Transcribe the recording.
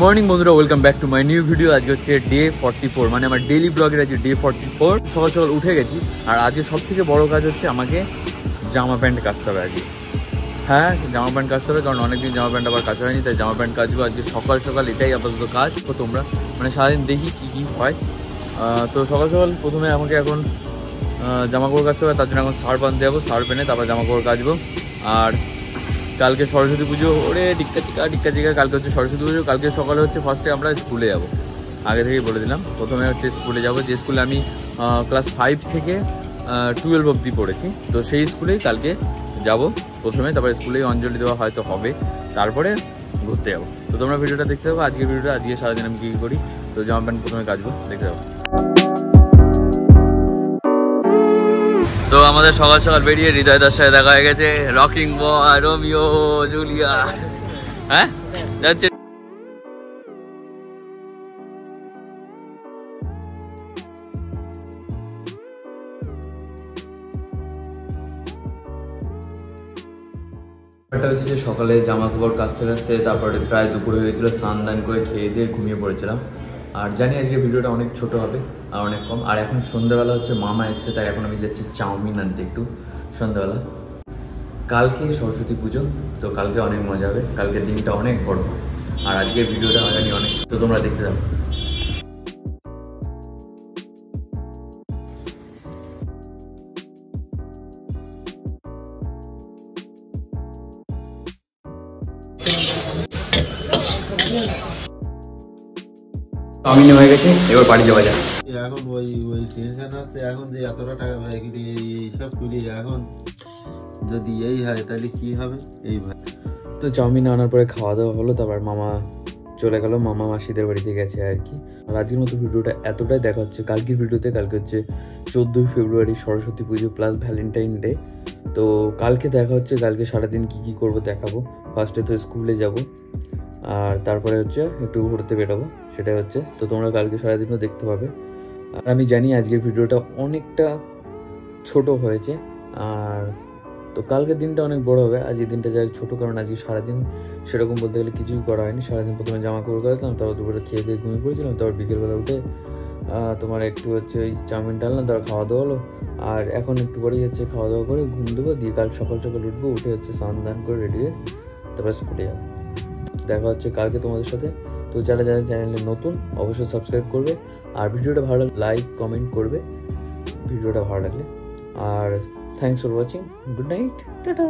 Morning বন্ধুরা, welcome back to my new video. আজকে হচ্ছে ডে 44, মানে আমার ডেইলি ব্লগের আজকে ডে 44। সকাল সকাল উঠে গেছি, আর আজকে সব থেকে বড় কাজ হচ্ছে আমাকে জামা প্যান্ট কাচতে হবে আজকে। হ্যাঁ, জামা প্যান্ট কাচতে হবে, কারণ অনেকদিন জামা প্যান্ট আবার কাচা হয়নি, তাই জামা প্যান্ট কাচবো আজকে সকাল সকাল। এটাই আপাতত কাজ। তো তোমরা মানে সারাদিন দেখি কী হয়। তো সকাল সকাল প্রথমে আমাকে এখন জামা কাপড় কাচতে হবে, তার জন্য এখন সার্ফ আনতে যাবো। সার্ফ এনে তারপর জামা কাপড় কাচবো। আর কালকে সরস্বতী পুজো, ওরে ডিক্কা চিকা। কালকে হচ্ছে সরস্বতী পুজো। কালকে সকালে হচ্ছে ফার্স্টে আমরা স্কুলে যাব, আগে থেকেই বলে দিলাম। প্রথমে হচ্ছে স্কুলে যাব, যে স্কুলে আমি ক্লাস 5 থেকে 12 অবধি পড়েছি। তো সেই স্কুলেই কালকে যাব প্রথমে, তারপরে স্কুলেই অঞ্জলি দেওয়া হয়তো হবে, তারপরে ঘুরতে যাবো। তো তোমরা ভিডিওটা দেখতে পাবো, আজকের ভিডিওটা। আজকে সারাদিন আমি কী করি, তো জামা প্যান্ট প্রথমে কাচবো, দেখতে যাবো। তো আমাদের সকাল সকাল বেরিয়ে হৃদয় দার সাথে দেখা হয়ে গেছে। রকিং বয়, রোমিও, জুলিয়া। হ্যাঁ, যাচ্ছে। ব্যাপারটা হচ্ছে যে সকালে জামা কাপড় কাচতে কাচতে তারপরে প্রায় দুপুর হয়ে গেছিলো। স্নান দান করে খেয়ে দিয়ে ঘুমিয়ে পড়েছিলাম। আর জানি আজকে ভিডিওটা অনেক ছোট হবে আর অনেক কম। আর এখন সন্ধ্যাবেলা হচ্ছে, মামা এসছে, তাই এখন আমি যাচ্ছি চাউমিন আনতে একটু সন্ধ্যাবেলা। কালকে সরস্বতী পুজো, তো কালকে অনেক মজা হবে। কালকের দিনটা অনেক বড়, আর আজকের ভিডিওটা জানি অনেক। তো তোমরা দেখতে যাও। চাউমিন হয়ে গেছে, এবার বাড়ি যাওয়া যায়। এখন ওই টেনশন আছে এখন যে এতটা টাকা এইসব করি। এখন যদি এই হয় তাহলে কি হবে এই ভাই। তো চাউমিন আনার পরে খাওয়া দাওয়া হলো, তারপর মামা চলে গেল, মামা মাসিদের বাড়িতে গেছে আর কি। আর আজকের মতো ভিডিওটা এতটাই। দেখা হচ্ছে কালকের ভিডিওতে। কালকে হচ্ছে 14 ফেব্রুয়ারি, সরস্বতী পুজো প্লাস ভ্যালেন্টাইন ডে। তো কালকে দেখা হচ্ছে, কালকে সারাদিন কী করবো দেখাবো। ফার্স্টে তো স্কুলে যাব, আর তারপরে হচ্ছে একটু ঘুরতে বেরোবো, সেটাই হচ্ছে। তো তোমরা কালকে সারাদিনও দেখতে পাবে। আর আমি জানি আজকের ভিডিওটা অনেকটা ছোট হয়েছে, আর তো কালকের দিনটা অনেক বড় হবে। আজকের দিনটা যাই ছোটো, কারণ আজকে সারাদিন সেরকম বলতে গেলে কিছুই করা হয়নি। সারাদিন প্রথমে জামা কাপড় কাচলাম, তারপর দুপুরে খেয়ে দিয়ে ঘুমিয়ে পড়েছিলাম, তারপর বিকেলবেলা উঠে তোমার একটু হচ্ছে ওই চাউমিন ডাললাম, তারপর খাওয়া দাওয়া হলো। আর এখন একটু পরেই হচ্ছে খাওয়া দাওয়া করে ঘুম দেবো, দিয়ে কাল সকাল সকাল উঠবো, উঠে হচ্ছে স্নান দান করে রেডি হয়ে তারপরে স্কুলে যাবো। দেখা হচ্ছে কালকে তোমাদের সাথে। তো যারা যারা চ্যানেলে নতুন অবশ্যই সাবস্ক্রাইব করবে, আর ভিডিওটা ভালো লাগলে লাইক কমেন্ট করবে ভিডিওটা ভালো লাগলে। আর thanks for watching. Good night, tata.